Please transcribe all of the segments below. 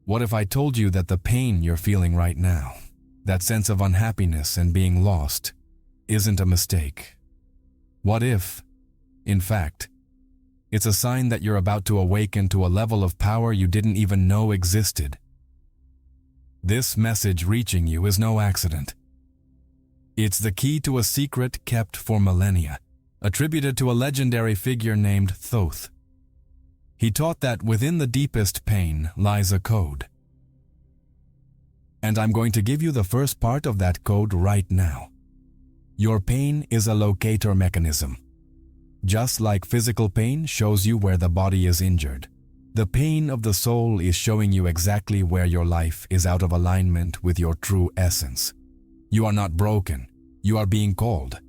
What if I told you that the pain you're feeling right now, that sense of unhappiness and being lost, isn't a mistake? What if, in fact, it's a sign that you're about to awaken to a level of power you didn't even know existed? This message reaching you is no accident. It's the key to a secret kept for millennia, attributed to a legendary figure named Thoth. He taught that within the deepest pain lies a code. And I'm going to give you the first part of that code right now. Your pain is a locator mechanism. Just like physical pain shows you where the body is injured, the pain of the soul is showing you exactly where your life is out of alignment with your true essence. You are not broken, you are being called.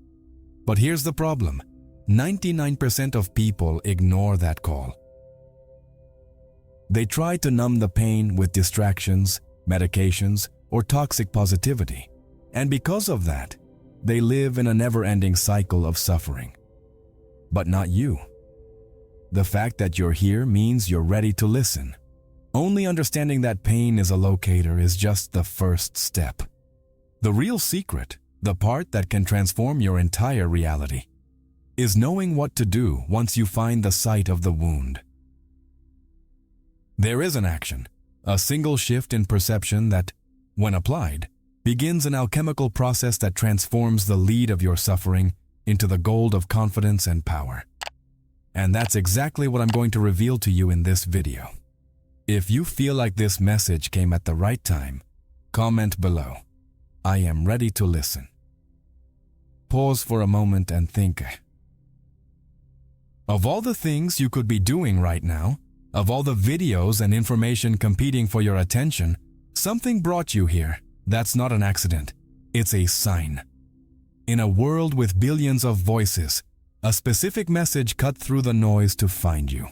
But here's the problem: 99% of people ignore that call. They try to numb the pain with distractions, medications, or toxic positivity. And because of that, they live in a never-ending cycle of suffering. But not you. The fact that you're here means you're ready to listen. Only understanding that pain is a locator is just the first step. The real secret, the part that can transform your entire reality, is knowing what to do once you find the site of the wound. There is an action, a single shift in perception that, when applied, begins an alchemical process that transforms the lead of your suffering into the gold of confidence and power. And that's exactly what I'm going to reveal to you in this video. If you feel like this message came at the right time, comment below. I am ready to listen. Pause for a moment and think. Of all the things you could be doing right now, of all the videos and information competing for your attention, something brought you here. That's not an accident. It's a sign. In a world with billions of voices, a specific message cut through the noise to find you.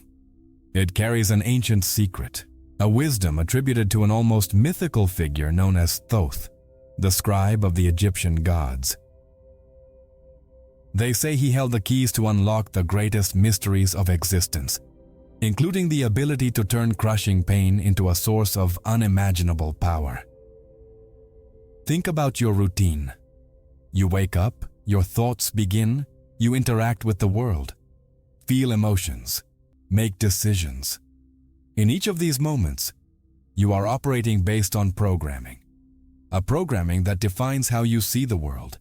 It carries an ancient secret, a wisdom attributed to an almost mythical figure known as Thoth, the scribe of the Egyptian gods. They say he held the keys to unlock the greatest mysteries of existence, including the ability to turn crushing pain into a source of unimaginable power. Think about your routine. You wake up, your thoughts begin, you interact with the world, feel emotions, make decisions. In each of these moments, you are operating based on programming, a programming that defines how you see the world,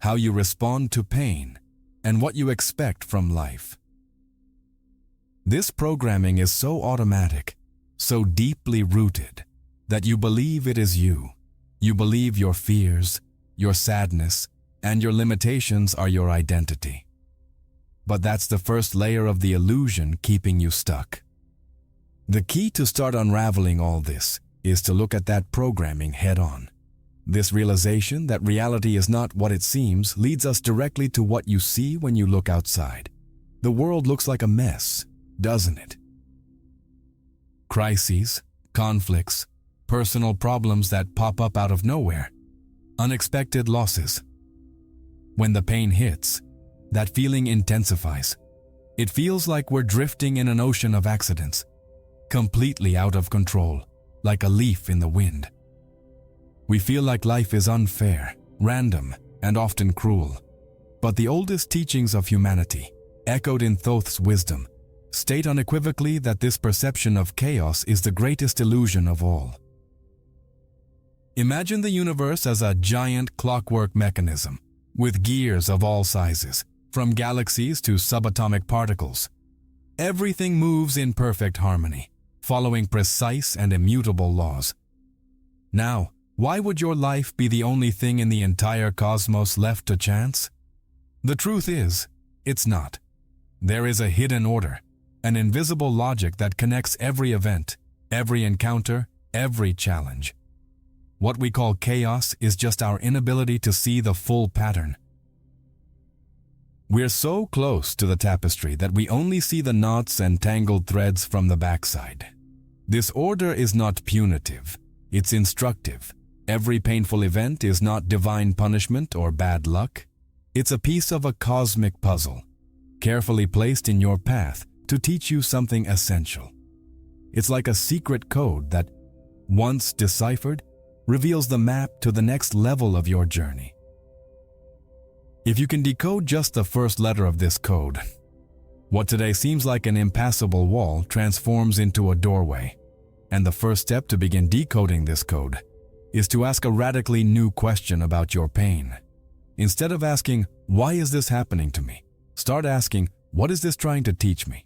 how you respond to pain, and what you expect from life. This programming is so automatic, so deeply rooted, that you believe it is you. You believe your fears, your sadness, and your limitations are your identity. But that's the first layer of the illusion keeping you stuck. The key to start unraveling all this is to look at that programming head-on. This realization that reality is not what it seems leads us directly to what you see when you look outside. The world looks like a mess, doesn't it? Crises, conflicts, personal problems that pop up out of nowhere, unexpected losses. When the pain hits, that feeling intensifies. It feels like we're drifting in an ocean of accidents, completely out of control, like a leaf in the wind. We feel like life is unfair, random, and often cruel. But the oldest teachings of humanity, echoed in Thoth's wisdom, state unequivocally that this perception of chaos is the greatest illusion of all. Imagine the universe as a giant clockwork mechanism, with gears of all sizes, from galaxies to subatomic particles. Everything moves in perfect harmony, following precise and immutable laws. Now, why would your life be the only thing in the entire cosmos left to chance? The truth is, it's not. There is a hidden order, an invisible logic that connects every event, every encounter, every challenge. What we call chaos is just our inability to see the full pattern. We're so close to the tapestry that we only see the knots and tangled threads from the backside. This order is not punitive, it's instructive. Every painful event is not divine punishment or bad luck. It's a piece of a cosmic puzzle, carefully placed in your path to teach you something essential. It's like a secret code that, once deciphered, reveals the map to the next level of your journey. If you can decode just the first letter of this code, what today seems like an impassable wall transforms into a doorway. And the first step to begin decoding this code is to ask a radically new question about your pain. Instead of asking, "Why is this happening to me?" start asking, "What is this trying to teach me?"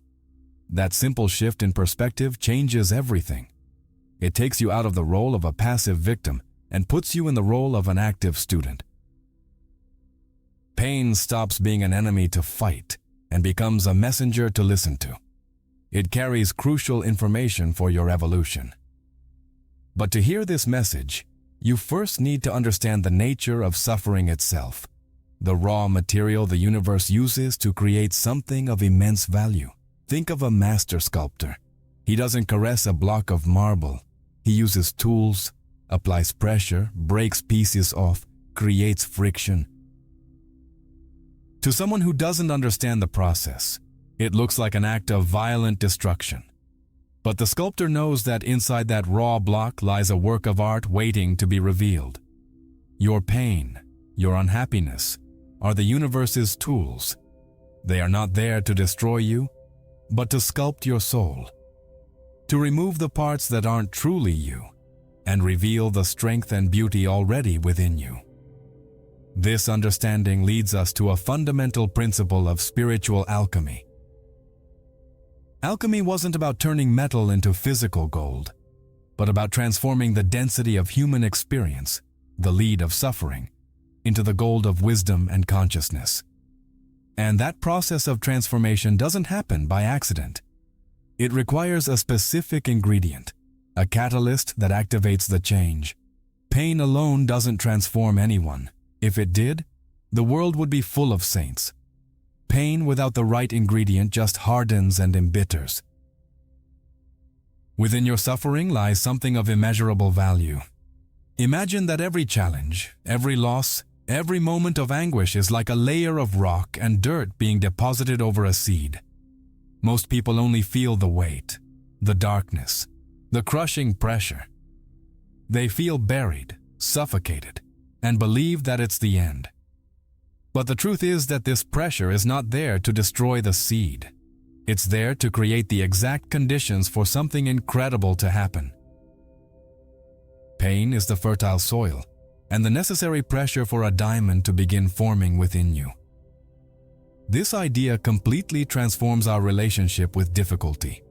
That simple shift in perspective changes everything. It takes you out of the role of a passive victim and puts you in the role of an active student. Pain stops being an enemy to fight and becomes a messenger to listen to. It carries crucial information for your evolution. But to hear this message, you first need to understand the nature of suffering itself, the raw material the universe uses to create something of immense value. Think of a master sculptor. He doesn't caress a block of marble. He uses tools, applies pressure, breaks pieces off, creates friction. To someone who doesn't understand the process, it looks like an act of violent destruction. But the sculptor knows that inside that raw block lies a work of art waiting to be revealed. Your pain, your unhappiness, are the universe's tools. They are not there to destroy you, but to sculpt your soul, to remove the parts that aren't truly you, and reveal the strength and beauty already within you. This understanding leads us to a fundamental principle of spiritual alchemy. Alchemy wasn't about turning metal into physical gold, but about transforming the density of human experience, the lead of suffering, into the gold of wisdom and consciousness. And that process of transformation doesn't happen by accident. It requires a specific ingredient, a catalyst that activates the change. Pain alone doesn't transform anyone. If it did, the world would be full of saints. Pain without the right ingredient just hardens and embitters. Within your suffering lies something of immeasurable value. Imagine that every challenge, every loss, every moment of anguish is like a layer of rock and dirt being deposited over a seed. Most people only feel the weight, the darkness, the crushing pressure. They feel buried, suffocated, and believe that it's the end. But the truth is that this pressure is not there to destroy the seed. It's there to create the exact conditions for something incredible to happen. Pain is the fertile soil and the necessary pressure for a diamond to begin forming within you. This idea completely transforms our relationship with difficulty.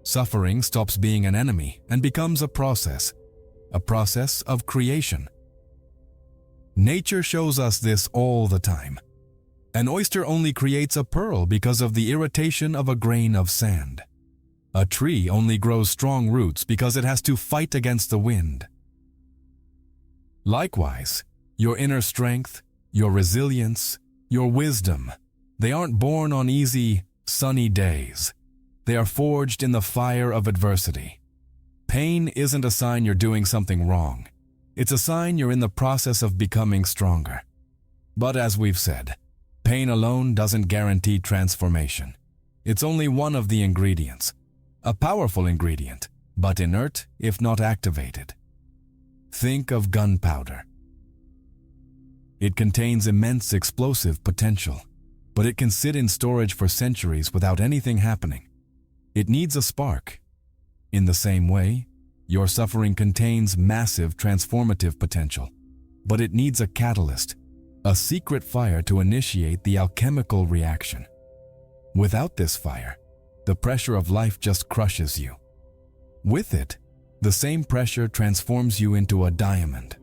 Suffering stops being an enemy and becomes a process of creation. Nature shows us this all the time. An oyster only creates a pearl because of the irritation of a grain of sand. A tree only grows strong roots because it has to fight against the wind. Likewise, your inner strength, your resilience, your wisdom, they aren't born on easy, sunny days. They are forged in the fire of adversity. Pain isn't a sign you're doing something wrong. It's a sign you're in the process of becoming stronger. But as we've said, pain alone doesn't guarantee transformation. It's only one of the ingredients, a powerful ingredient, but inert if not activated. Think of gunpowder. It contains immense explosive potential, but it can sit in storage for centuries without anything happening. It needs a spark. In the same way, your suffering contains massive transformative potential, but it needs a catalyst, a secret fire to initiate the alchemical reaction. Without this fire, the pressure of life just crushes you. With it, the same pressure transforms you into a diamond.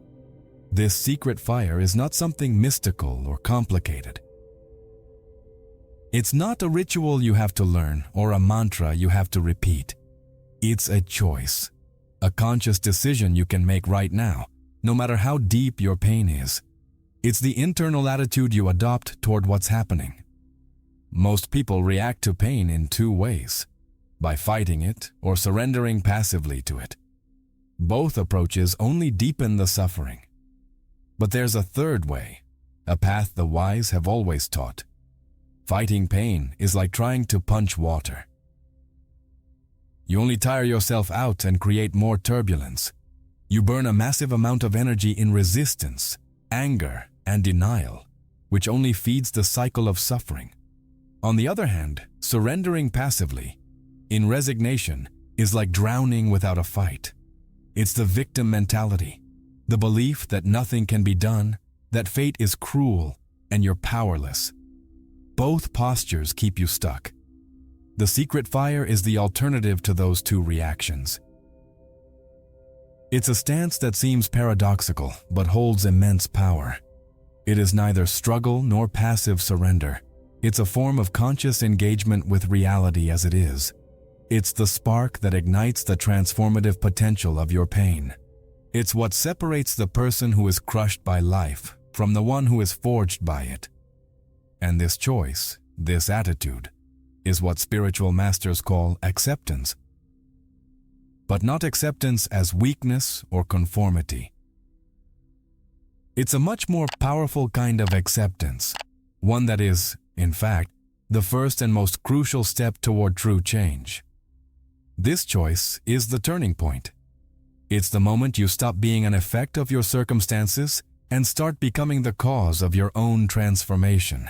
This secret fire is not something mystical or complicated. It's not a ritual you have to learn or a mantra you have to repeat. It's a choice, a conscious decision you can make right now, no matter how deep your pain is. It's the internal attitude you adopt toward what's happening. Most people react to pain in two ways, by fighting it or surrendering passively to it. Both approaches only deepen the suffering. But there's a third way, a path the wise have always taught. Fighting pain is like trying to punch water. You only tire yourself out and create more turbulence. You burn a massive amount of energy in resistance, anger, and denial, which only feeds the cycle of suffering. On the other hand, surrendering passively, in resignation, is like drowning without a fight. It's the victim mentality, the belief that nothing can be done, that fate is cruel, and you're powerless. Both postures keep you stuck. The secret fire is the alternative to those two reactions. It's a stance that seems paradoxical, but holds immense power. It is neither struggle nor passive surrender. It's a form of conscious engagement with reality as it is. It's the spark that ignites the transformative potential of your pain. It's what separates the person who is crushed by life from the one who is forged by it. And this choice, this attitude, is what spiritual masters call acceptance. But not acceptance as weakness or conformity. It's a much more powerful kind of acceptance, one that is, in fact, the first and most crucial step toward true change. This choice is the turning point. It's the moment you stop being an effect of your circumstances and start becoming the cause of your own transformation.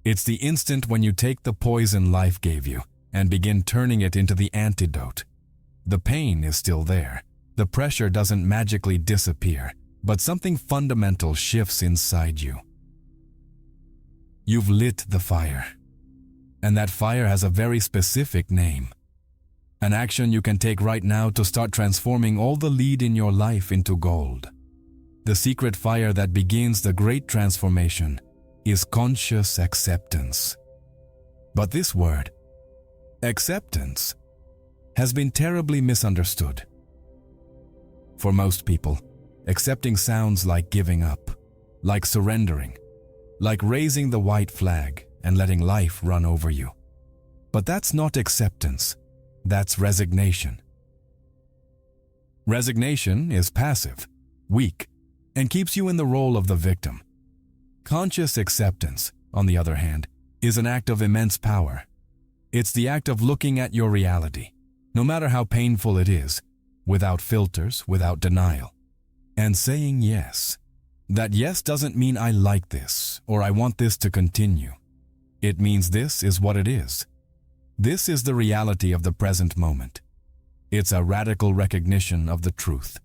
It's the instant when you take the poison life gave you and begin turning it into the antidote. The pain is still there. The pressure doesn't magically disappear, but something fundamental shifts inside you. You've lit the fire, and that fire has a very specific name. An action you can take right now to start transforming all the lead in your life into gold. The secret fire that begins the great transformation is conscious acceptance. But this word, acceptance, has been terribly misunderstood. For most people, accepting sounds like giving up, like surrendering, like raising the white flag and letting life run over you. But that's not acceptance, that's resignation. Resignation is passive, weak, and keeps you in the role of the victim. Conscious acceptance, on the other hand, is an act of immense power. It's the act of looking at your reality, no matter how painful it is, without filters, without denial, and saying yes. That yes doesn't mean I like this or I want this to continue. It means this is what it is. This is the reality of the present moment. It's a radical recognition of the truth.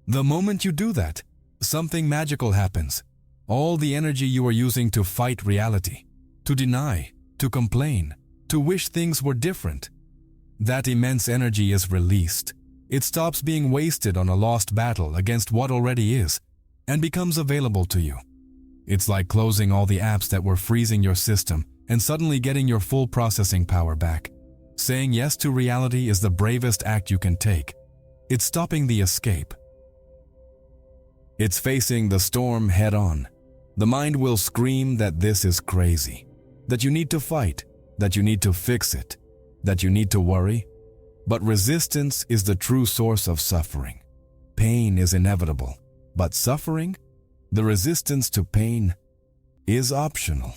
The moment you do that, something magical happens. All the energy you are using to fight reality, to deny, to complain, to wish things were different, that immense energy is released. It stops being wasted on a lost battle against what already is and becomes available to you. It's like closing all the apps that were freezing your system and suddenly getting your full processing power back. Saying yes to reality is the bravest act you can take. It's stopping the escape. It's facing the storm head on. The mind will scream that this is crazy, that you need to fight, that you need to fix it, that you need to worry. But resistance is the true source of suffering. Pain is inevitable, but suffering, the resistance to pain, is optional.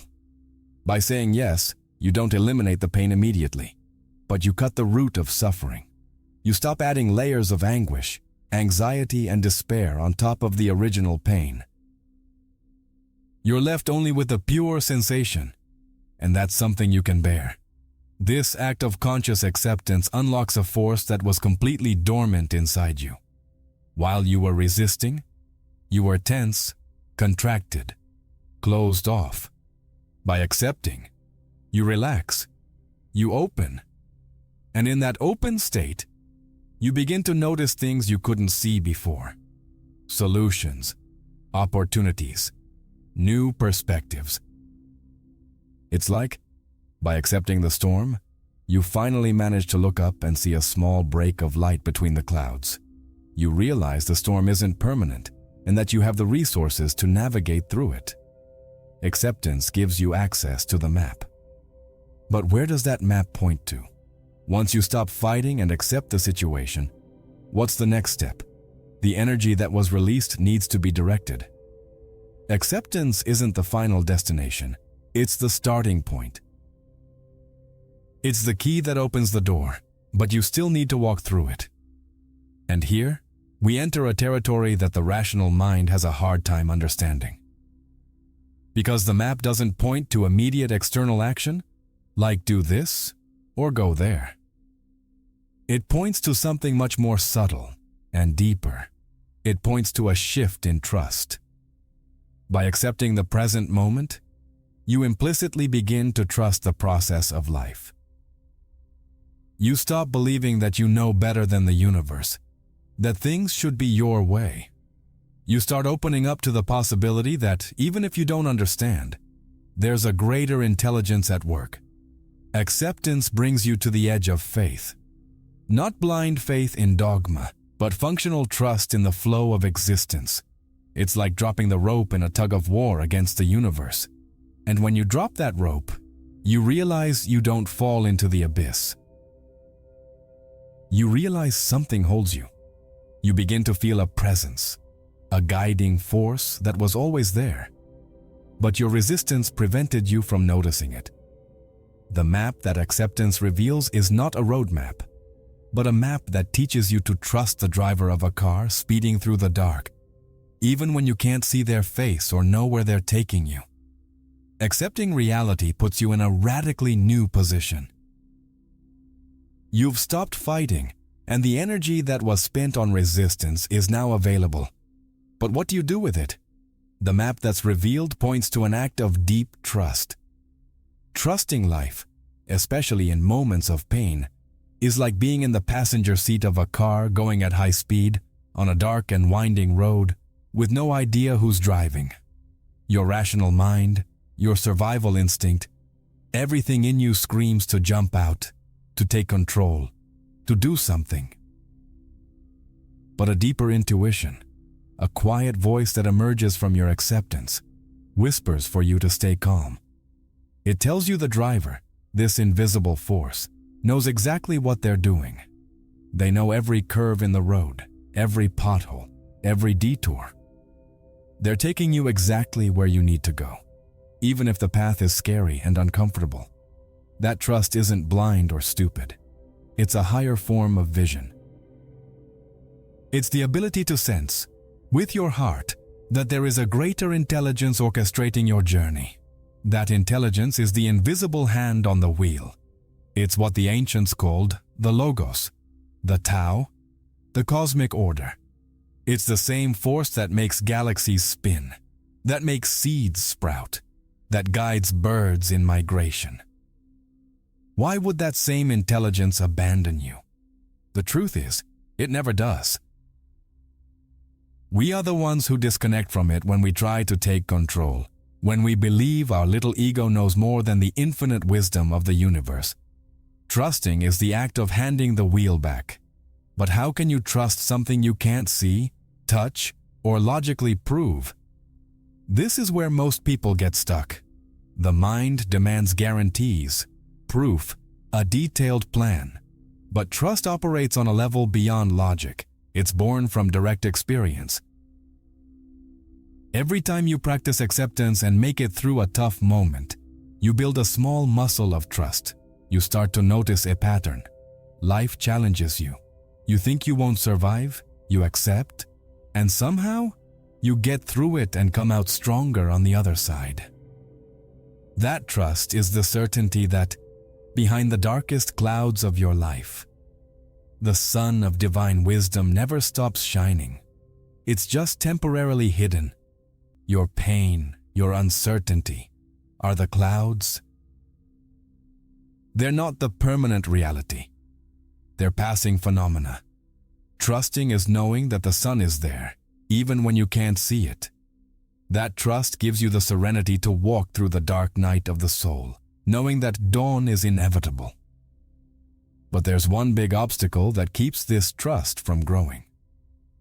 By saying yes, you don't eliminate the pain immediately, but you cut the root of suffering. You stop adding layers of anguish, anxiety, and despair on top of the original pain. You're left only with a pure sensation, and that's something you can bear. This act of conscious acceptance unlocks a force that was completely dormant inside you. While you were resisting, you were tense, contracted, closed off. By accepting, you relax, you open, and in that open state, you begin to notice things you couldn't see before. Solutions, opportunities, new perspectives. It's like, by accepting the storm, you finally manage to look up and see a small break of light between the clouds. You realize the storm isn't permanent and that you have the resources to navigate through it. Acceptance gives you access to the map. But where does that map point to? Once you stop fighting and accept the situation, what's the next step? The energy that was released needs to be directed. Acceptance isn't the final destination, it's the starting point. It's the key that opens the door, but you still need to walk through it. And here, we enter a territory that the rational mind has a hard time understanding. Because the map doesn't point to immediate external action, like do this or go there. It points to something much more subtle and deeper. It points to a shift in trust. By accepting the present moment, you implicitly begin to trust the process of life. You stop believing that you know better than the universe, that things should be your way. You start opening up to the possibility that even if you don't understand, there's a greater intelligence at work. Acceptance brings you to the edge of faith. Not blind faith in dogma, but functional trust in the flow of existence. It's like dropping the rope in a tug-of-war against the universe. And when you drop that rope, you realize you don't fall into the abyss. You realize something holds you. You begin to feel a presence, a guiding force that was always there. But your resistance prevented you from noticing it. The map that acceptance reveals is not a roadmap, but a map that teaches you to trust the driver of a car speeding through the dark, even when you can't see their face or know where they're taking you. Accepting reality puts you in a radically new position. You've stopped fighting, and the energy that was spent on resistance is now available. But what do you do with it? The map that's revealed points to an act of deep trust. Trusting life, especially in moments of pain, is like being in the passenger seat of a car going at high speed on a dark and winding road with no idea who's driving. Your rational mind, your survival instinct, everything in you screams to jump out, to take control, to do something. But a deeper intuition, a quiet voice that emerges from your acceptance, whispers for you to stay calm. It tells you the driver, this invisible force, knows exactly what they're doing. They know every curve in the road, every pothole, every detour. They're taking you exactly where you need to go, even if the path is scary and uncomfortable. That trust isn't blind or stupid. It's a higher form of vision. It's the ability to sense, with your heart, that there is a greater intelligence orchestrating your journey. That intelligence is the invisible hand on the wheel. It's what the ancients called the Logos, the Tao, the cosmic order. It's the same force that makes galaxies spin, that makes seeds sprout, that guides birds in migration. Why would that same intelligence abandon you? The truth is, it never does. We are the ones who disconnect from it when we try to take control, when we believe our little ego knows more than the infinite wisdom of the universe. Trusting is the act of handing the wheel back. But how can you trust something you can't see, touch, or logically prove? This is where most people get stuck. The mind demands guarantees, proof, a detailed plan. But trust operates on a level beyond logic. It's born from direct experience. Every time you practice acceptance and make it through a tough moment, you build a small muscle of trust. You start to notice a pattern. Life challenges you. You think you won't survive, you accept, and somehow you get through it and come out stronger on the other side. That trust is the certainty that, behind the darkest clouds of your life, the sun of divine wisdom never stops shining. It's just temporarily hidden. Your pain, your uncertainty, are the clouds. They're not the permanent reality. They're passing phenomena. Trusting is knowing that the sun is there, even when you can't see it. That trust gives you the serenity to walk through the dark night of the soul, knowing that dawn is inevitable. But there's one big obstacle that keeps this trust from growing.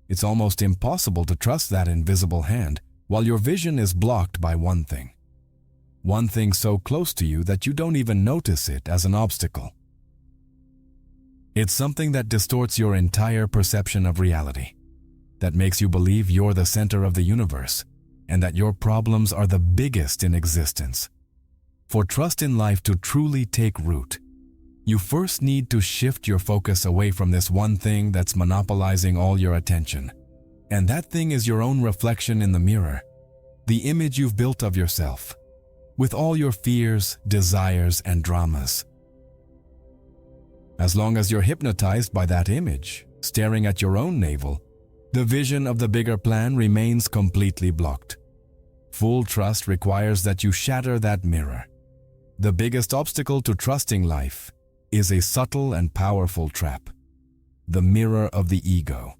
It's almost impossible to trust that invisible hand while your vision is blocked by one thing. One thing so close to you that you don't even notice it as an obstacle. It's something that distorts your entire perception of reality, that makes you believe you're the center of the universe, and that your problems are the biggest in existence. For trust in life to truly take root, You first need to shift your focus away from this one thing that's monopolizing all your attention. And that thing is your own reflection in the mirror, the image you've built of yourself, with all your fears, desires, and dramas. As long as you're hypnotized by that image, staring at your own navel, the vision of the bigger plan remains completely blocked. Full trust requires that you shatter that mirror. The biggest obstacle to trusting life is a subtle and powerful trap: the mirror of the ego.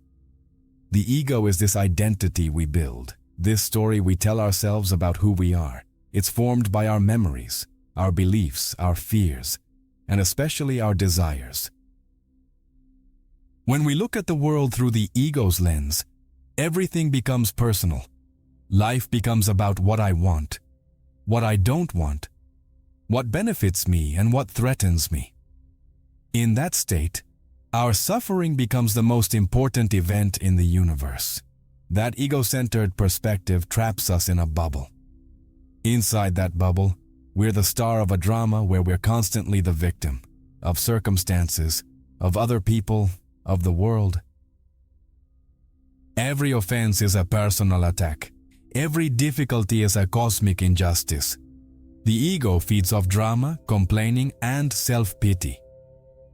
The ego is this identity we build, this story we tell ourselves about who we are. It's formed by our memories, our beliefs, our fears, and especially our desires. When we look at the world through the ego's lens, everything becomes personal. Life becomes about what I want, what I don't want, what benefits me and what threatens me. In that state, our suffering becomes the most important event in the universe. That ego-centered perspective traps us in a bubble. Inside that bubble, we're the star of a drama where we're constantly the victim of circumstances, of other people, of the world. Every offense is a personal attack. Every difficulty is a cosmic injustice. The ego feeds off drama, complaining, and self-pity.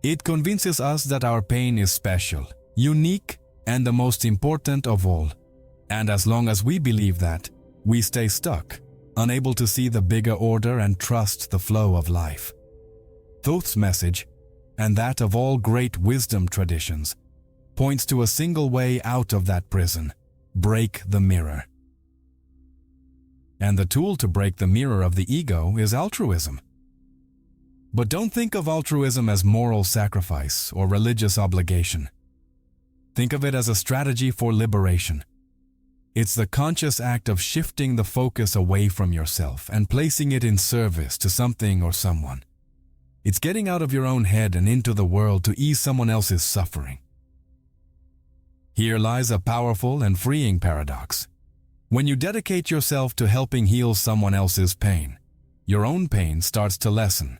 It convinces us that our pain is special, unique, and the most important of all. And as long as we believe that, we stay stuck, unable to see the bigger order and trust the flow of life. Thoth's message, and that of all great wisdom traditions, points to a single way out of that prison: break the mirror. And the tool to break the mirror of the ego is altruism. But don't think of altruism as moral sacrifice or religious obligation. Think of it as a strategy for liberation. It's the conscious act of shifting the focus away from yourself and placing it in service to something or someone. It's getting out of your own head and into the world to ease someone else's suffering. Here lies a powerful and freeing paradox. When you dedicate yourself to helping heal someone else's pain, your own pain starts to lessen.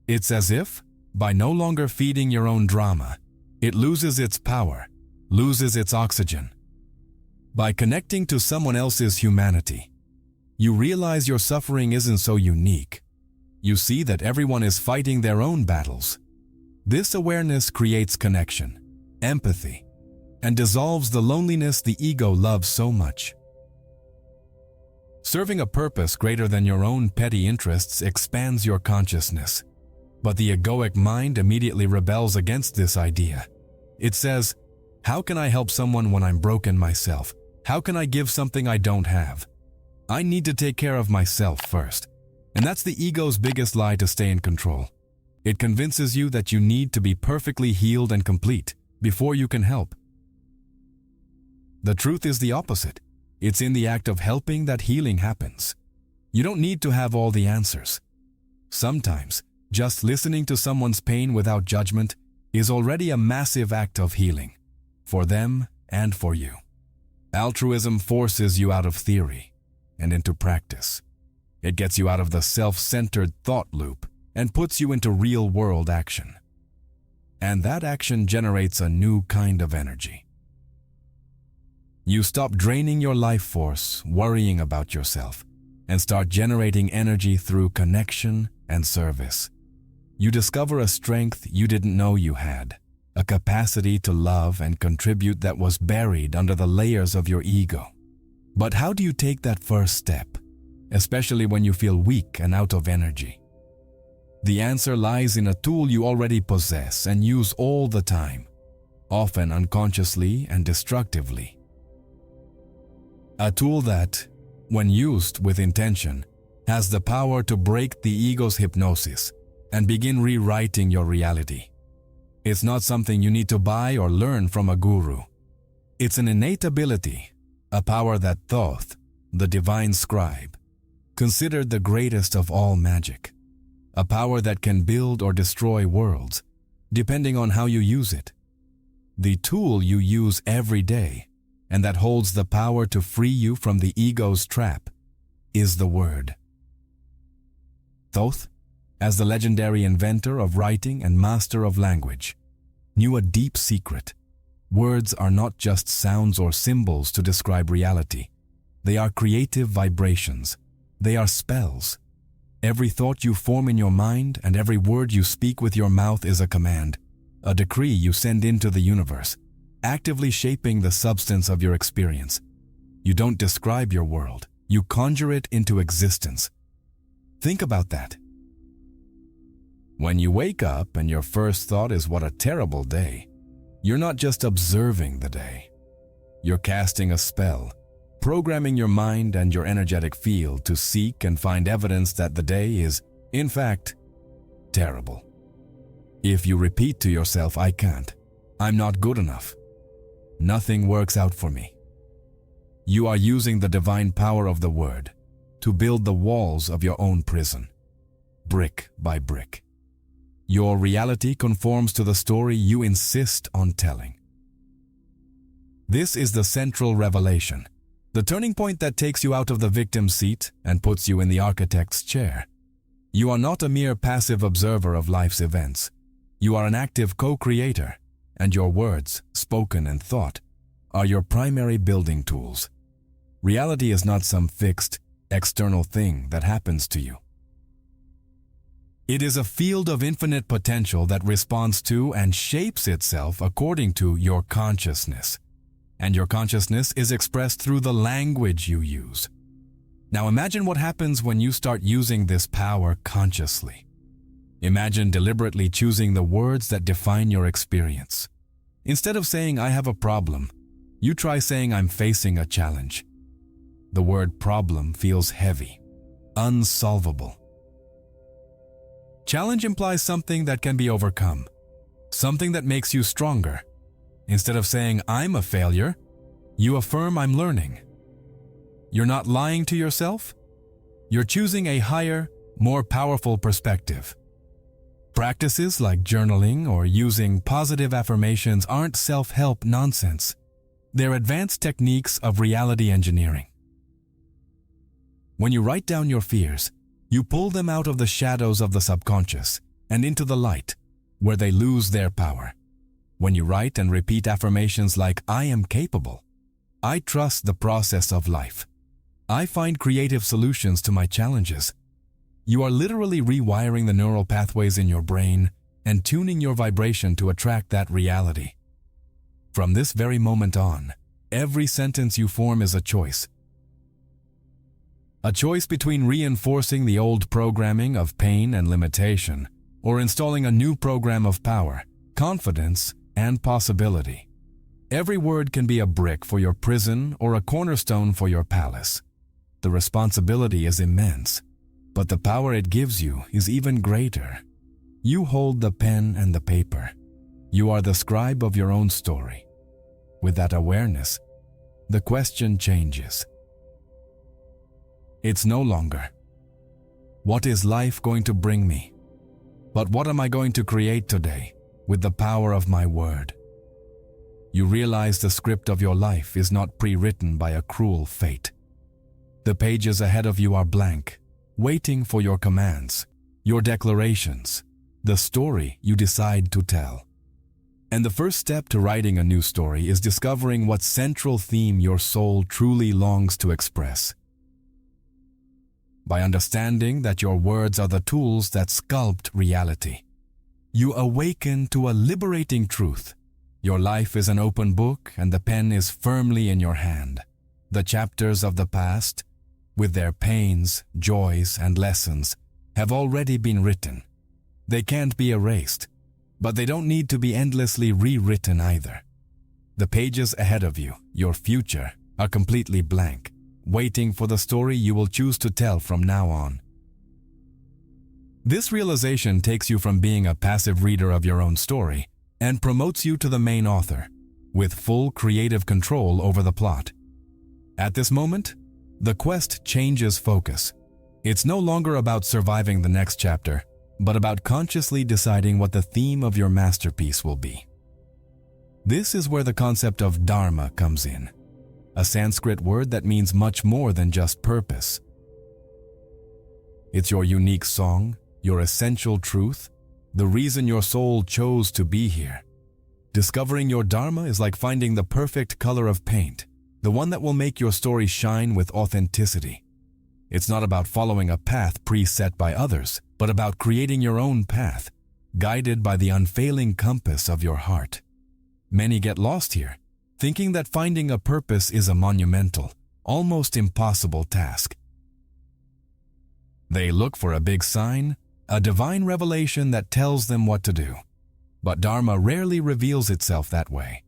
It's as if, by no longer feeding your own drama, it loses its power, loses its oxygen. By connecting to someone else's humanity, you realize your suffering isn't so unique. You see that everyone is fighting their own battles. This awareness creates connection, empathy, and dissolves the loneliness the ego loves so much. Serving a purpose greater than your own petty interests expands your consciousness. But the egoic mind immediately rebels against this idea. It says, how can I help someone when I'm broken myself? How can I give something I don't have? I need to take care of myself first. And that's the ego's biggest lie to stay in control. It convinces you that you need to be perfectly healed and complete before you can help. The truth is the opposite. It's in the act of helping that healing happens. You don't need to have all the answers. Sometimes, just listening to someone's pain without judgment is already a massive act of healing, for them and for you. Altruism forces you out of theory and into practice. It gets you out of the self-centered thought loop and puts you into real-world action. And that action generates a new kind of energy. You stop draining your life force, worrying about yourself, and start generating energy through connection and service. You discover a strength you didn't know you had, a capacity to love and contribute that was buried under the layers of your ego. But how do you take that first step, especially when you feel weak and out of energy? The answer lies in a tool you already possess and use all the time, often unconsciously and destructively. A tool that, when used with intention, has the power to break the ego's hypnosis and begin rewriting your reality. It's not something you need to buy or learn from a guru. It's an innate ability, a power that Thoth, the divine scribe, considered the greatest of all magic. A power that can build or destroy worlds, depending on how you use it. The tool you use every day, and that holds the power to free you from the ego's trap, is the word. Thoth, as the legendary inventor of writing and master of language, knew a deep secret. Words are not just sounds or symbols to describe reality. They are creative vibrations. They are spells. Every thought you form in your mind and every word you speak with your mouth is a command, a decree you send into the universe, actively shaping the substance of your experience. You don't describe your world, you conjure it into existence. Think about that. When you wake up and your first thought is what a terrible day, you're not just observing the day. You're casting a spell, programming your mind and your energetic field to seek and find evidence that the day is, in fact, terrible. If you repeat to yourself, "I can't, I'm not good enough, nothing works out for me," you are using the divine power of the word to build the walls of your own prison, brick by brick. Your reality conforms to the story you insist on telling. This is the central revelation, the turning point that takes you out of the victim's seat and puts you in the architect's chair. You are not a mere passive observer of life's events. You are an active co-creator, and your words, spoken and thought, are your primary building tools. Reality is not some fixed, external thing that happens to you. It is a field of infinite potential that responds to and shapes itself according to your consciousness. And your consciousness is expressed through the language you use. Now imagine what happens when you start using this power consciously. Imagine deliberately choosing the words that define your experience. Instead of saying, "I have a problem," you try saying, "I'm facing a challenge." The word problem feels heavy, unsolvable. Challenge implies something that can be overcome, something that makes you stronger. Instead of saying, "I'm a failure," you affirm, "I'm learning." You're not lying to yourself. You're choosing a higher, more powerful perspective. Practices like journaling or using positive affirmations aren't self-help nonsense. They're advanced techniques of reality engineering. When you write down your fears, you pull them out of the shadows of the subconscious and into the light, where they lose their power. When you write and repeat affirmations like, "I am capable," "I trust the process of life," "I find creative solutions to my challenges," you are literally rewiring the neural pathways in your brain and tuning your vibration to attract that reality. From this very moment on, every sentence you form is a choice. A choice between reinforcing the old programming of pain and limitation or installing a new program of power, confidence, and possibility. Every word can be a brick for your prison or a cornerstone for your palace. The responsibility is immense, but the power it gives you is even greater. You hold the pen and the paper. You are the scribe of your own story. With that awareness, the question changes. It's no longer, "What is life going to bring me?" but "What am I going to create today with the power of my word?" You realize the script of your life is not pre-written by a cruel fate. The pages ahead of you are blank, waiting for your commands, your declarations, the story you decide to tell. And the first step to writing a new story is discovering what central theme your soul truly longs to express. By understanding that your words are the tools that sculpt reality, you awaken to a liberating truth. Your life is an open book and the pen is firmly in your hand. The chapters of the past, with their pains, joys, and lessons, have already been written. They can't be erased, but they don't need to be endlessly rewritten either. The pages ahead of you, your future, are completely blank, waiting for the story you will choose to tell from now on. This realization takes you from being a passive reader of your own story and promotes you to the main author, with full creative control over the plot. At this moment, the quest changes focus. It's no longer about surviving the next chapter, but about consciously deciding what the theme of your masterpiece will be. This is where the concept of dharma comes in, a Sanskrit word that means much more than just purpose. It's your unique song, your essential truth, the reason your soul chose to be here. Discovering your dharma is like finding the perfect color of paint, the one that will make your story shine with authenticity. It's not about following a path preset by others, but about creating your own path, guided by the unfailing compass of your heart. Many get lost here, thinking that finding a purpose is a monumental, almost impossible task. They look for a big sign, a divine revelation that tells them what to do. But Dharma rarely reveals itself that way.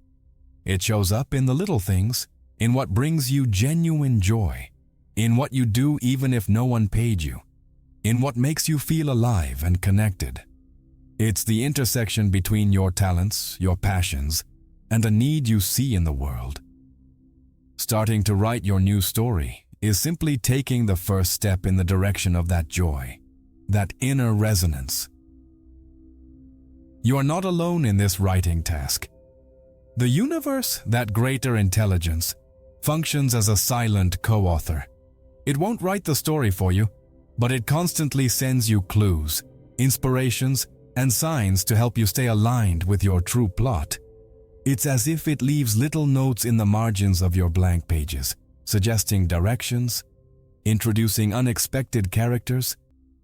It shows up in the little things, in what brings you genuine joy, in what you do even if no one paid you, in what makes you feel alive and connected. It's the intersection between your talents, your passions, and a need you see in the world. Starting to write your new story is simply taking the first step in the direction of that joy, that inner resonance. You are not alone in this writing task. The universe, that greater intelligence, functions as a silent co-author. It won't write the story for you, but it constantly sends you clues, inspirations, and signs to help you stay aligned with your true plot. It's as if it leaves little notes in the margins of your blank pages, suggesting directions, introducing unexpected characters,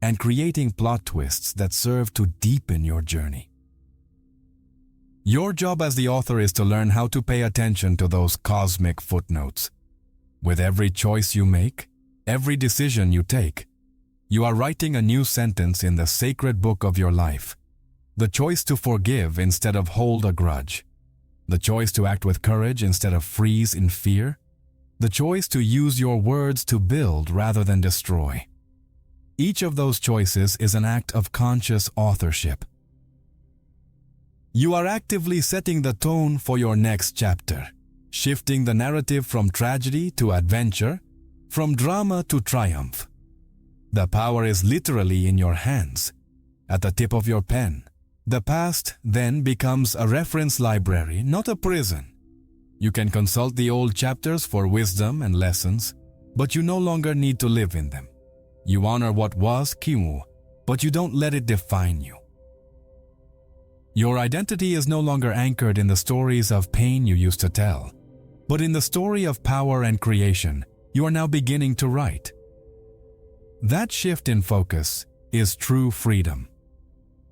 and creating plot twists that serve to deepen your journey. Your job as the author is to learn how to pay attention to those cosmic footnotes. With every choice you make, every decision you take, you are writing a new sentence in the sacred book of your life. The choice to forgive instead of hold a grudge. The choice to act with courage instead of freeze in fear. The choice to use your words to build rather than destroy. Each of those choices is an act of conscious authorship. You are actively setting the tone for your next chapter, shifting the narrative from tragedy to adventure, from drama to triumph. The power is literally in your hands, at the tip of your pen. The past then becomes a reference library, not a prison. You can consult the old chapters for wisdom and lessons, but you no longer need to live in them. You honor what was Kimu, but you don't let it define you. Your identity is no longer anchored in the stories of pain you used to tell, but in the story of power and creation you are now beginning to write. That shift in focus is true freedom.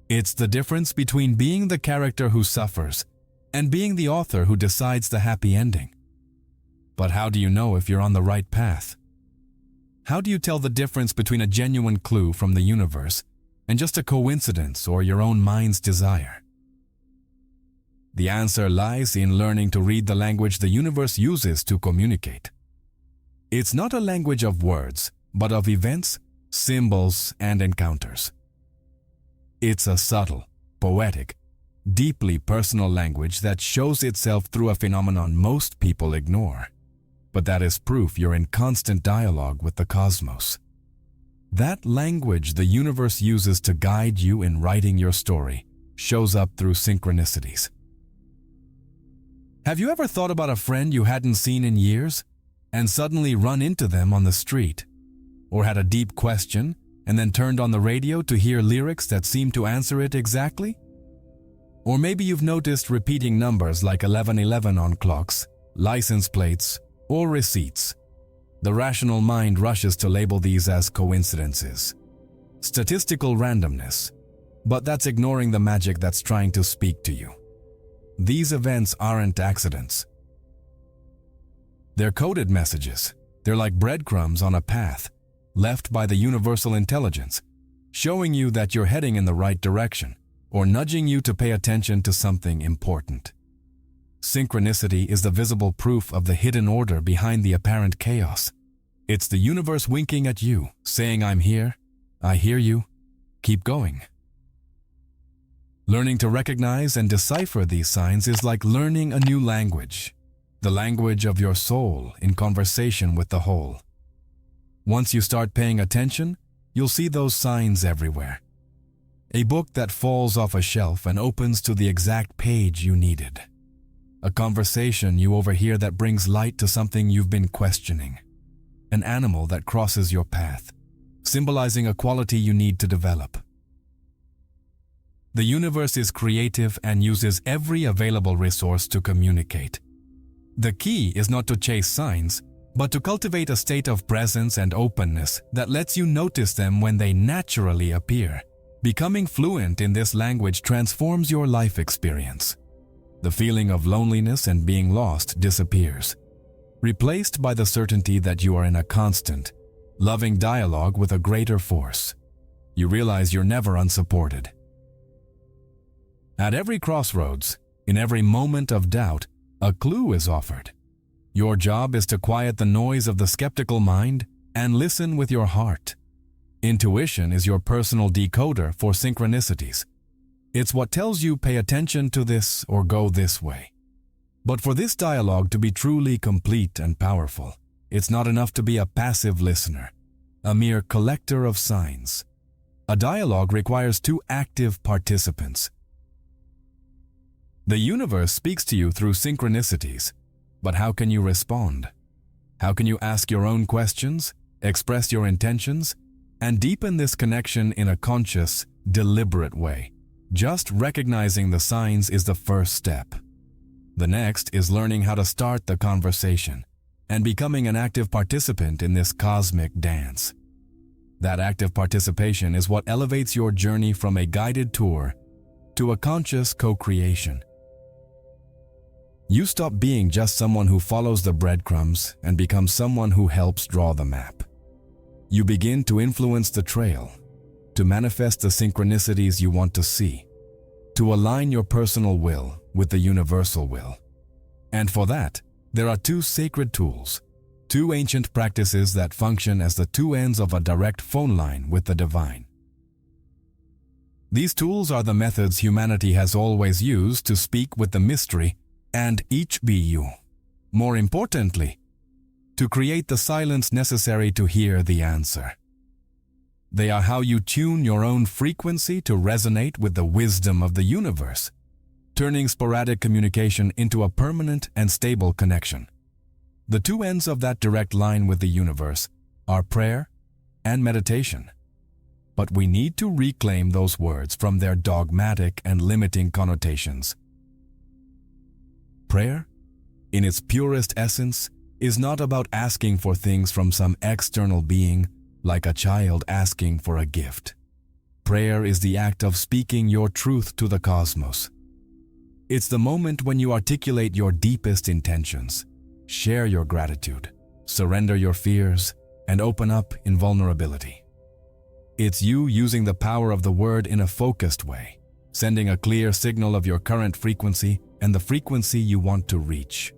It's the difference between being the character who suffers and being the author who decides the happy ending. But how do you know if you're on the right path? How do you tell the difference between a genuine clue from the universe and just a coincidence or your own mind's desire? The answer lies in learning to read the language the universe uses to communicate. It's not a language of words, but of events, symbols, and encounters. It's a subtle, poetic, deeply personal language that shows itself through a phenomenon most people ignore. But that is proof you're in constant dialogue with the cosmos. That language the universe uses to guide you in writing your story shows up through synchronicities. Have you ever thought about a friend you hadn't seen in years and suddenly run into them on the street? Or had a deep question and then turned on the radio to hear lyrics that seemed to answer it exactly? Or maybe you've noticed repeating numbers like 1111 on clocks, license plates, or receipts. The rational mind rushes to label these as coincidences, statistical randomness, but that's ignoring the magic that's trying to speak to you. These events aren't accidents. They're coded messages. They're like breadcrumbs on a path, left by the universal intelligence, showing you that you're heading in the right direction, or nudging you to pay attention to something important. Synchronicity is the visible proof of the hidden order behind the apparent chaos. It's the universe winking at you, saying, "I'm here, I hear you, keep going." Learning to recognize and decipher these signs is like learning a new language, the language of your soul in conversation with the whole. Once you start paying attention, you'll see those signs everywhere. A book that falls off a shelf and opens to the exact page you needed. A conversation you overhear that brings light to something you've been questioning. An animal that crosses your path, symbolizing a quality you need to develop. The universe is creative and uses every available resource to communicate. The key is not to chase signs, but to cultivate a state of presence and openness that lets you notice them when they naturally appear. Becoming fluent in this language transforms your life experience. The feeling of loneliness and being lost disappears, replaced by the certainty that you are in a constant, loving dialogue with a greater force. You realize you're never unsupported. At every crossroads, in every moment of doubt, a clue is offered. Your job is to quiet the noise of the skeptical mind and listen with your heart. Intuition is your personal decoder for synchronicities. It's what tells you pay attention to this or go this way. But for this dialogue to be truly complete and powerful, it's not enough to be a passive listener, a mere collector of signs. A dialogue requires two active participants. The universe speaks to you through synchronicities, but how can you respond? How can you ask your own questions, express your intentions, and deepen this connection in a conscious, deliberate way? Just recognizing the signs is the first step. The next is learning how to start the conversation and becoming an active participant in this cosmic dance. That active participation is what elevates your journey from a guided tour to a conscious co-creation. You stop being just someone who follows the breadcrumbs and become someone who helps draw the map. You begin to influence the trail, to manifest the synchronicities you want to see, to align your personal will with the universal will. And for that, there are two sacred tools, two ancient practices that function as the two ends of a direct phone line with the divine. These tools are the methods humanity has always used to speak with the mystery and each be you. More importantly, to create the silence necessary to hear the answer. They are how you tune your own frequency to resonate with the wisdom of the universe, turning sporadic communication into a permanent and stable connection. The two ends of that direct line with the universe are prayer and meditation. But we need to reclaim those words from their dogmatic and limiting connotations. Prayer, in its purest essence, is not about asking for things from some external being like a child asking for a gift. Prayer is the act of speaking your truth to the cosmos. It's the moment when you articulate your deepest intentions, share your gratitude, surrender your fears, and open up in vulnerability. It's you using the power of the word in a focused way, sending a clear signal of your current frequency and the frequency you want to reach.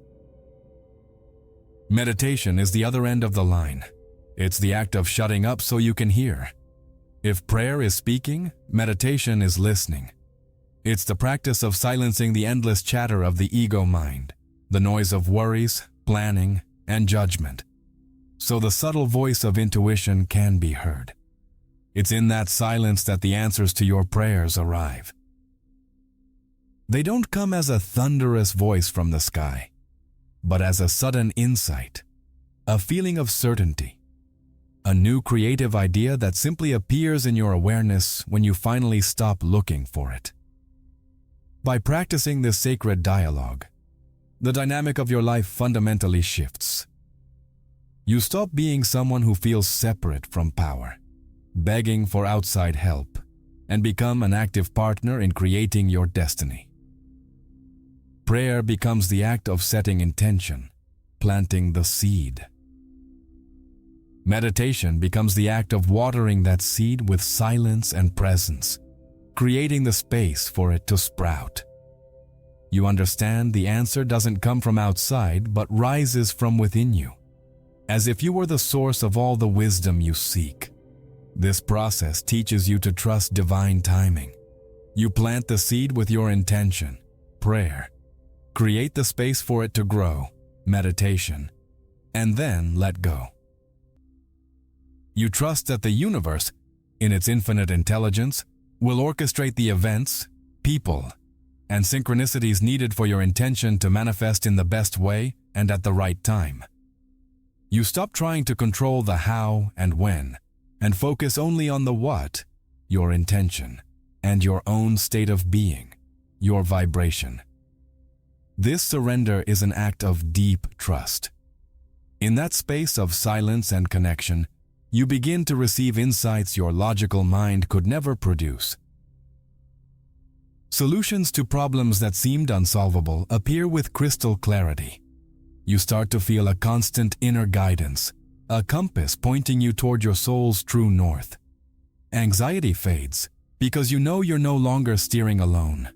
Meditation is the other end of the line. It's the act of shutting up so you can hear. If prayer is speaking, meditation is listening. It's the practice of silencing the endless chatter of the ego mind, the noise of worries, planning, and judgment, so the subtle voice of intuition can be heard. It's in that silence that the answers to your prayers arrive. They don't come as a thunderous voice from the sky, but as a sudden insight, a feeling of certainty, a new creative idea that simply appears in your awareness when you finally stop looking for it. By practicing this sacred dialogue, the dynamic of your life fundamentally shifts. You stop being someone who feels separate from power, begging for outside help, and become an active partner in creating your destiny. Prayer becomes the act of setting intention, planting the seed. Meditation becomes the act of watering that seed with silence and presence, creating the space for it to sprout. You understand the answer doesn't come from outside but rises from within you, as if you were the source of all the wisdom you seek. This process teaches you to trust divine timing. You plant the seed with your intention, prayer, create the space for it to grow, meditation, and then let go. You trust that the universe, in its infinite intelligence, will orchestrate the events, people, and synchronicities needed for your intention to manifest in the best way and at the right time. You stop trying to control the how and when, and focus only on the what, your intention, and your own state of being, your vibration. This surrender is an act of deep trust. In that space of silence and connection, you begin to receive insights your logical mind could never produce. Solutions to problems that seemed unsolvable appear with crystal clarity. You start to feel a constant inner guidance, a compass pointing you toward your soul's true north. Anxiety fades because you know you're no longer steering alone.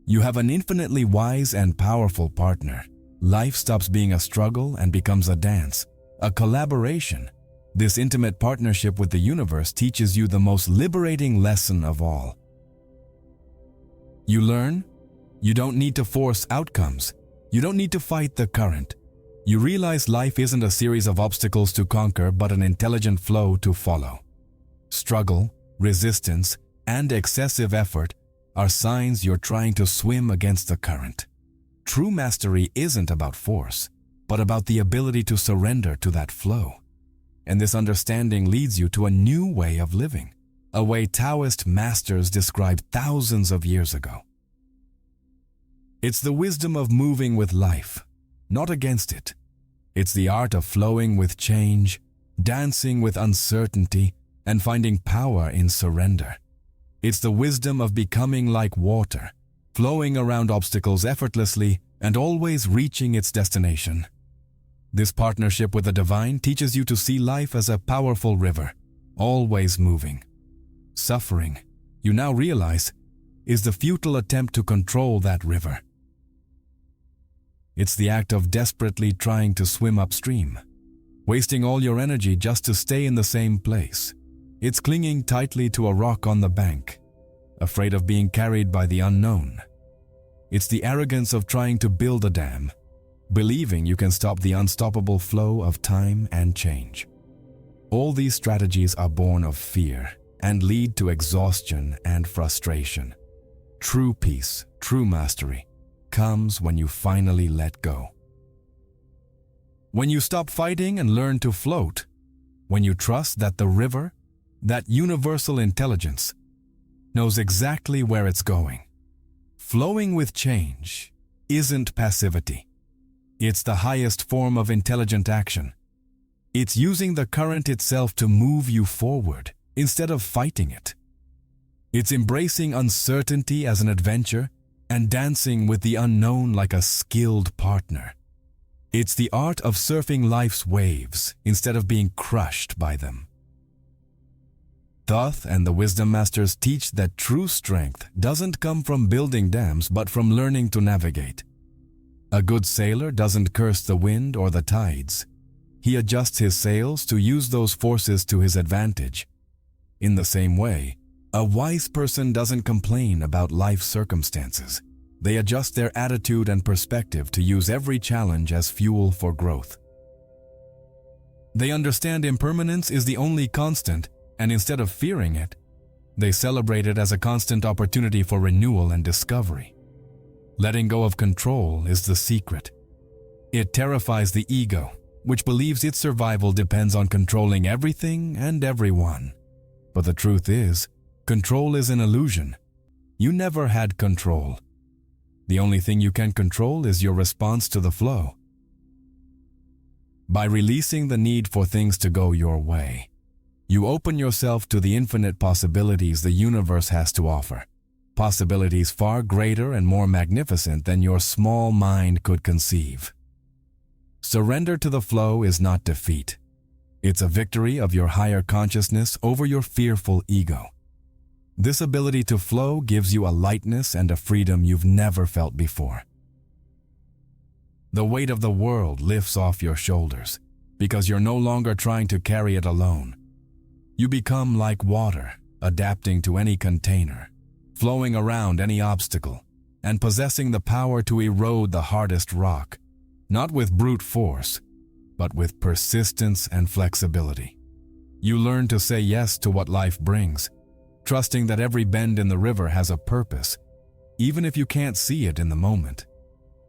You have an infinitely wise and powerful partner. Life stops being a struggle and becomes a dance, a collaboration. This intimate partnership with the universe teaches you the most liberating lesson of all. You learn, you don't need to force outcomes. You don't need to fight the current. You realize life isn't a series of obstacles to conquer, but an intelligent flow to follow. Struggle, resistance, and excessive effort are signs you're trying to swim against the current. True mastery isn't about force, but about the ability to surrender to that flow. And this understanding leads you to a new way of living, a way Taoist masters described thousands of years ago. It's the wisdom of moving with life, not against it. It's the art of flowing with change, dancing with uncertainty, and finding power in surrender. It's the wisdom of becoming like water, flowing around obstacles effortlessly and always reaching its destination. This partnership with the divine teaches you to see life as a powerful river, always moving. Suffering, you now realize, is the futile attempt to control that river. It's the act of desperately trying to swim upstream, wasting all your energy just to stay in the same place. It's clinging tightly to a rock on the bank, afraid of being carried by the unknown. It's the arrogance of trying to build a dam, believing you can stop the unstoppable flow of time and change. All these strategies are born of fear and lead to exhaustion and frustration. True peace, true mastery, comes when you finally let go. When you stop fighting and learn to float, when you trust that the river, that universal intelligence, knows exactly where it's going. Flowing with change isn't passivity. It's the highest form of intelligent action. It's using the current itself to move you forward instead of fighting it. It's embracing uncertainty as an adventure and dancing with the unknown like a skilled partner. It's the art of surfing life's waves instead of being crushed by them. Thoth and the Wisdom Masters teach that true strength doesn't come from building dams but from learning to navigate. A good sailor doesn't curse the wind or the tides. He adjusts his sails to use those forces to his advantage. In the same way, a wise person doesn't complain about life's circumstances. They adjust their attitude and perspective to use every challenge as fuel for growth. They understand impermanence is the only constant, and instead of fearing it, they celebrate it as a constant opportunity for renewal and discovery. Letting go of control is the secret. It terrifies the ego, which believes its survival depends on controlling everything and everyone. But the truth is, control is an illusion. You never had control. The only thing you can control is your response to the flow. By releasing the need for things to go your way, you open yourself to the infinite possibilities the universe has to offer. Possibilities far greater and more magnificent than your small mind could conceive. Surrender to the flow is not defeat. It's a victory of your higher consciousness over your fearful ego. This ability to flow gives you a lightness and a freedom you've never felt before. The weight of the world lifts off your shoulders because you're no longer trying to carry it alone. You become like water, adapting to any container, flowing around any obstacle, and possessing the power to erode the hardest rock, not with brute force, but with persistence and flexibility. You learn to say yes to what life brings, trusting that every bend in the river has a purpose, even if you can't see it in the moment.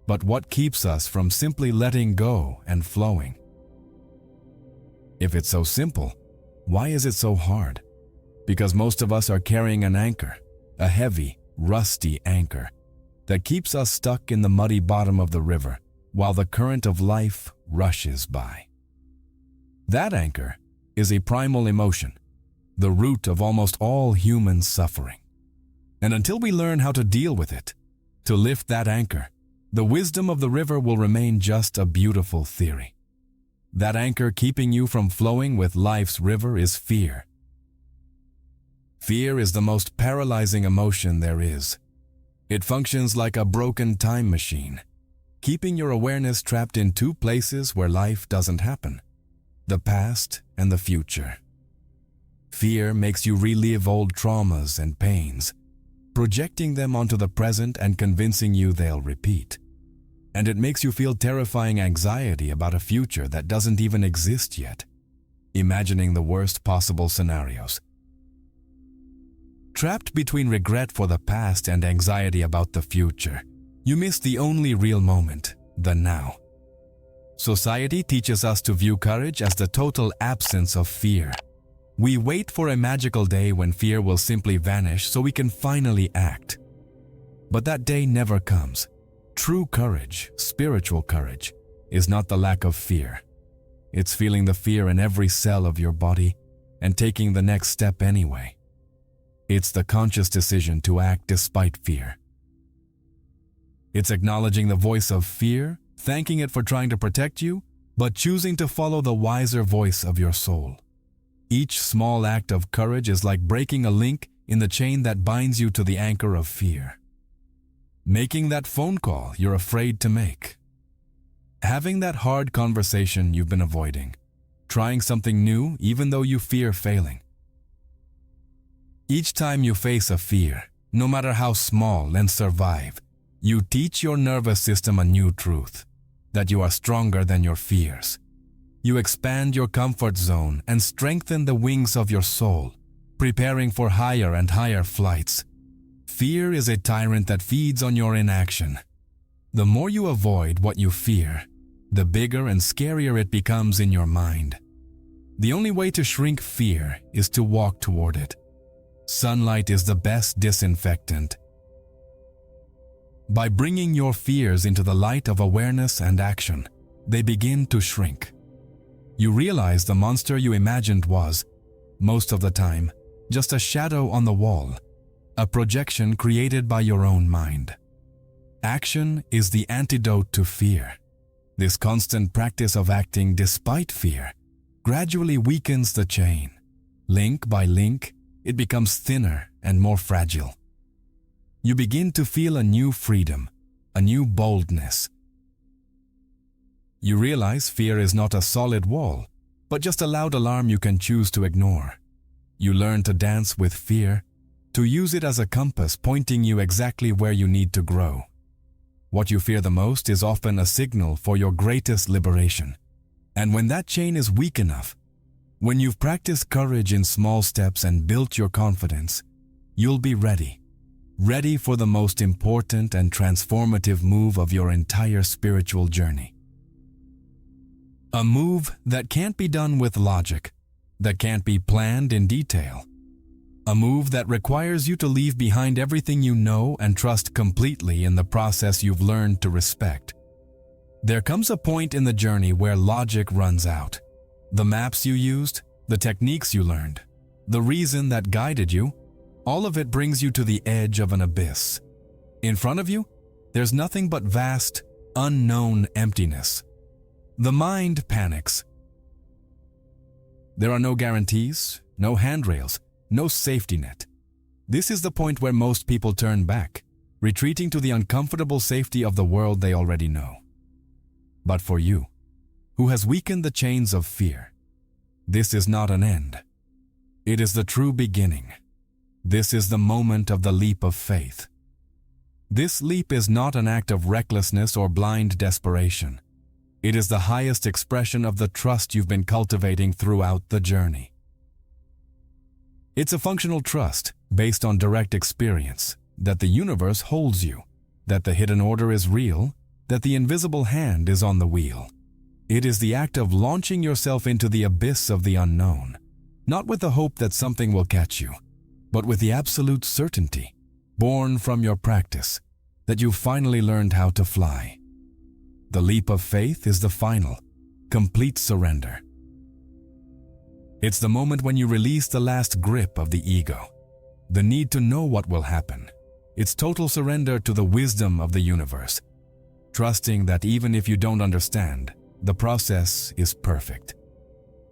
But what keeps us from simply letting go and flowing? If it's so simple, why is it so hard? Because most of us are carrying an anchor, a heavy, rusty anchor that keeps us stuck in the muddy bottom of the river while the current of life rushes by. That anchor is a primal emotion, the root of almost all human suffering. And until we learn how to deal with it, to lift that anchor, the wisdom of the river will remain just a beautiful theory. That anchor keeping you from flowing with life's river is fear. Fear is the most paralyzing emotion there is. It functions like a broken time machine, keeping your awareness trapped in two places where life doesn't happen: the past and the future. Fear makes you relive old traumas and pains, projecting them onto the present and convincing you they'll repeat. And it makes you feel terrifying anxiety about a future that doesn't even exist yet, imagining the worst possible scenarios. Trapped between regret for the past and anxiety about the future, you miss the only real moment, the now. Society teaches us to view courage as the total absence of fear. We wait for a magical day when fear will simply vanish so we can finally act. But that day never comes. True courage, spiritual courage, is not the lack of fear. It's feeling the fear in every cell of your body and taking the next step anyway. It's the conscious decision to act despite fear. It's acknowledging the voice of fear, thanking it for trying to protect you, but choosing to follow the wiser voice of your soul. Each small act of courage is like breaking a link in the chain that binds you to the anchor of fear. Making that phone call you're afraid to make. Having that hard conversation you've been avoiding. Trying something new even though you fear failing. Each time you face a fear, no matter how small, and survive, you teach your nervous system a new truth, that you are stronger than your fears. You expand your comfort zone and strengthen the wings of your soul, preparing for higher and higher flights. Fear is a tyrant that feeds on your inaction. The more you avoid what you fear, the bigger and scarier it becomes in your mind. The only way to shrink fear is to walk toward it. Sunlight is the best disinfectant. By bringing your fears into the light of awareness and action, they begin to shrink. You realize the monster you imagined was, most of the time, just a shadow on the wall, a projection created by your own mind. Action is the antidote to fear. This constant practice of acting despite fear gradually weakens the chain. Link by link, it becomes thinner and more fragile. You begin to feel a new freedom, a new boldness. You realize fear is not a solid wall, but just a loud alarm you can choose to ignore. You learn to dance with fear, to use it as a compass pointing you exactly where you need to grow. What you fear the most is often a signal for your greatest liberation. And when that chain is weak enough, when you've practiced courage in small steps and built your confidence, you'll be ready for the most important and transformative move of your entire spiritual journey. A move that can't be done with logic, that can't be planned in detail. A move that requires you to leave behind everything you know and trust completely in the process you've learned to respect. There comes a point in the journey where logic runs out. The maps you used, the techniques you learned, the reason that guided you, all of it brings you to the edge of an abyss. In front of you, there's nothing but vast, unknown emptiness. The mind panics. There are no guarantees, no handrails, no safety net. This is the point where most people turn back, retreating to the uncomfortable safety of the world they already know. But for you, who has weakened the chains of fear, this is not an end. It is the true beginning. This is the moment of the leap of faith. This leap is not an act of recklessness or blind desperation. It is the highest expression of the trust you've been cultivating throughout the journey. It's a functional trust based on direct experience that the universe holds you, that the hidden order is real, that the invisible hand is on the wheel. It is the act of launching yourself into the abyss of the unknown, not with the hope that something will catch you, but with the absolute certainty born from your practice, that you finally learned how to fly. The leap of faith is the final, complete surrender. It's the moment when you release the last grip of the ego, the need to know what will happen. It's total surrender to the wisdom of the universe, trusting that even if you don't understand, the process is perfect.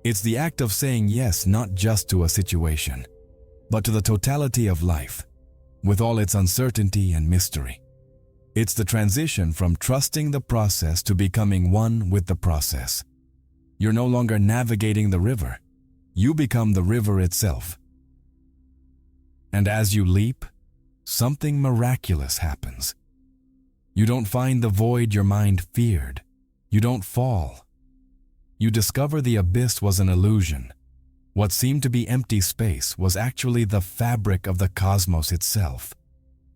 It's the act of saying yes not just to a situation, but to the totality of life, with all its uncertainty and mystery. It's the transition from trusting the process to becoming one with the process. You're no longer navigating the river. You become the river itself. And as you leap, something miraculous happens. You don't find the void your mind feared. You don't fall. You discover the abyss was an illusion. What seemed to be empty space was actually the fabric of the cosmos itself,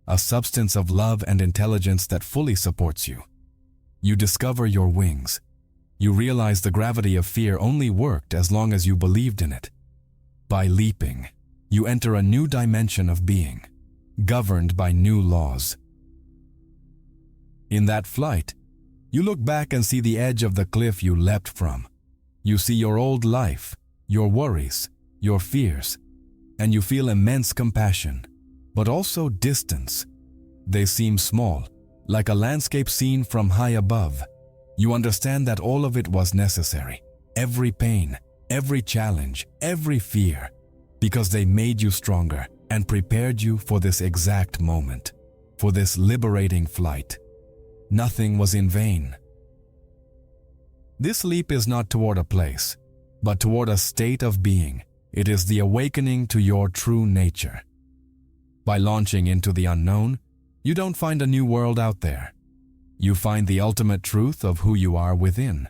a substance of love and intelligence that fully supports you. You discover your wings. You realize the gravity of fear only worked as long as you believed in it. By leaping, you enter a new dimension of being, governed by new laws. In that flight, you look back and see the edge of the cliff you leapt from. You see your old life, your worries, your fears, and you feel immense compassion, but also distance. They seem small, like a landscape seen from high above. You understand that all of it was necessary, every pain, every challenge, every fear, because they made you stronger and prepared you for this exact moment, for this liberating flight. Nothing was in vain. This leap is not toward a place, but toward a state of being. It is the awakening to your true nature. By launching into the unknown, you don't find a new world out there. You find the ultimate truth of who you are within.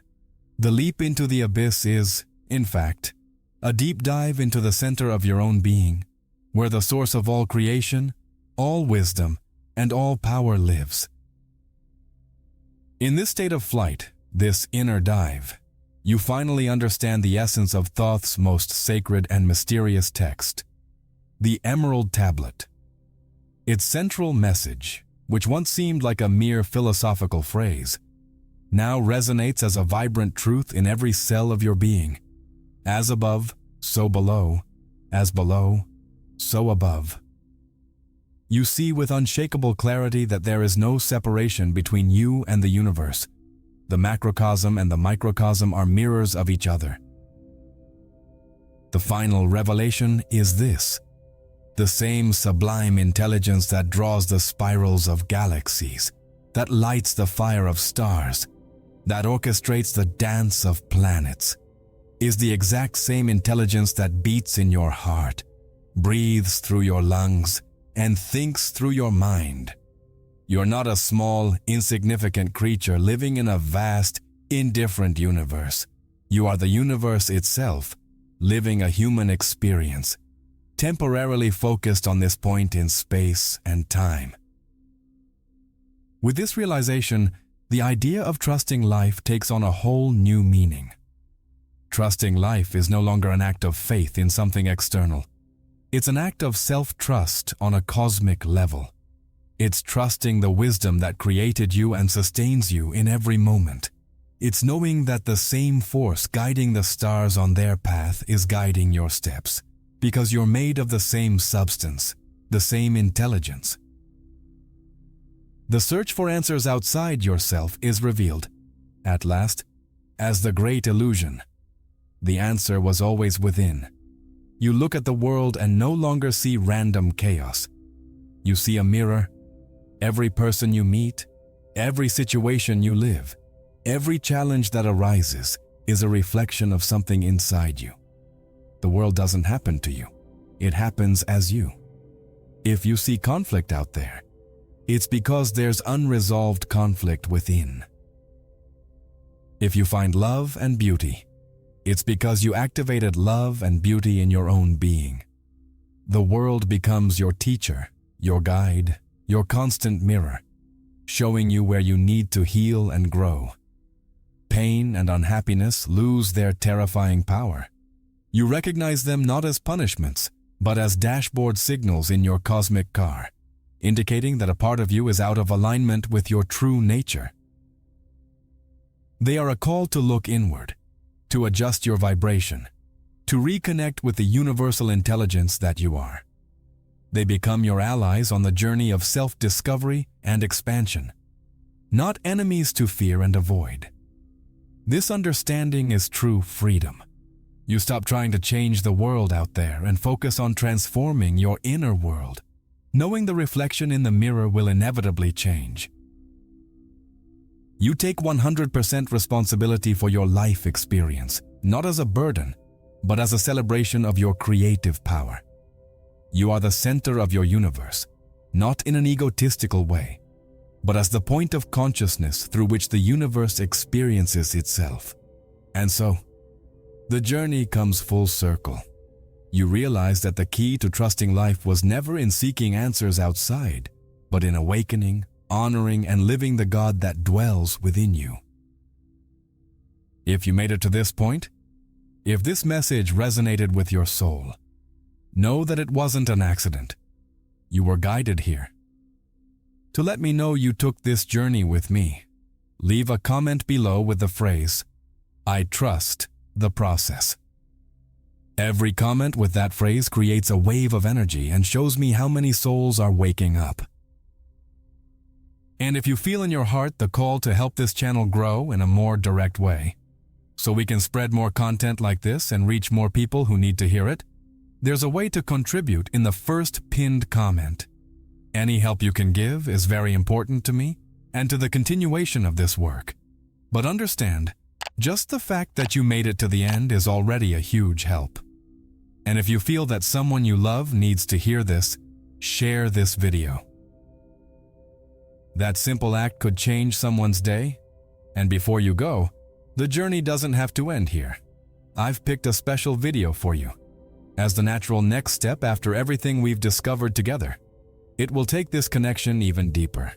The leap into the abyss is, in fact, a deep dive into the center of your own being, where the source of all creation, all wisdom, and all power lives. In this state of flight, this inner dive, you finally understand the essence of Thoth's most sacred and mysterious text, the Emerald Tablet. Its central message, which once seemed like a mere philosophical phrase, now resonates as a vibrant truth in every cell of your being. As above, so below. As below, so above. You see with unshakable clarity that there is no separation between you and the universe. The macrocosm and the microcosm are mirrors of each other. The final revelation is this: the same sublime intelligence that draws the spirals of galaxies, that lights the fire of stars, that orchestrates the dance of planets, is the exact same intelligence that beats in your heart, breathes through your lungs, and thinks through your mind. You're not a small, insignificant creature living in a vast, indifferent universe. You are the universe itself, living a human experience, temporarily focused on this point in space and time. With this realization, the idea of trusting life takes on a whole new meaning. Trusting life is no longer an act of faith in something external. It's an act of self-trust on a cosmic level. It's trusting the wisdom that created you and sustains you in every moment. It's knowing that the same force guiding the stars on their path is guiding your steps, because you're made of the same substance, the same intelligence. The search for answers outside yourself is revealed, at last, as the great illusion. The answer was always within. You look at the world and no longer see random chaos. You see a mirror. Every person you meet, every situation you live, every challenge that arises is a reflection of something inside you. The world doesn't happen to you. It happens as you. If you see conflict out there, it's because there's unresolved conflict within. If you find love and beauty, it's because you activated love and beauty in your own being. The world becomes your teacher, your guide, your constant mirror, showing you where you need to heal and grow. Pain and unhappiness lose their terrifying power. You recognize them not as punishments, but as dashboard signals in your cosmic car. indicating that a part of you is out of alignment with your true nature. They are a call to look inward, to adjust your vibration, to reconnect with the universal intelligence that you are. They become your allies on the journey of self-discovery and expansion, not enemies to fear and avoid. This understanding is true freedom. You stop trying to change the world out there and focus on transforming your inner world, knowing the reflection in the mirror will inevitably change. You take 100% responsibility for your life experience, not as a burden, but as a celebration of your creative power. You are the center of your universe, not in an egotistical way, but as the point of consciousness through which the universe experiences itself. And so, the journey comes full circle. You realize that the key to trusting life was never in seeking answers outside, but in awakening, honoring, and living the God that dwells within you. If you made it to this point, if this message resonated with your soul, know that it wasn't an accident. You were guided here. To let me know you took this journey with me, leave a comment below with the phrase, "I trust the process." Every comment with that phrase creates a wave of energy and shows me how many souls are waking up. And if you feel in your heart the call to help this channel grow in a more direct way, so we can spread more content like this and reach more people who need to hear it, there's a way to contribute in the first pinned comment. Any help you can give is very important to me and to the continuation of this work. But understand, just the fact that you made it to the end is already a huge help. And if you feel that someone you love needs to hear this, share this video. That simple act could change someone's day. And before you go, the journey doesn't have to end here. I've picked a special video for you, as the natural next step after everything we've discovered together. It will take this connection even deeper.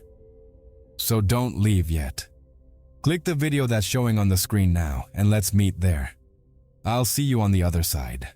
So don't leave yet. Click the video that's showing on the screen now and let's meet there. I'll see you on the other side.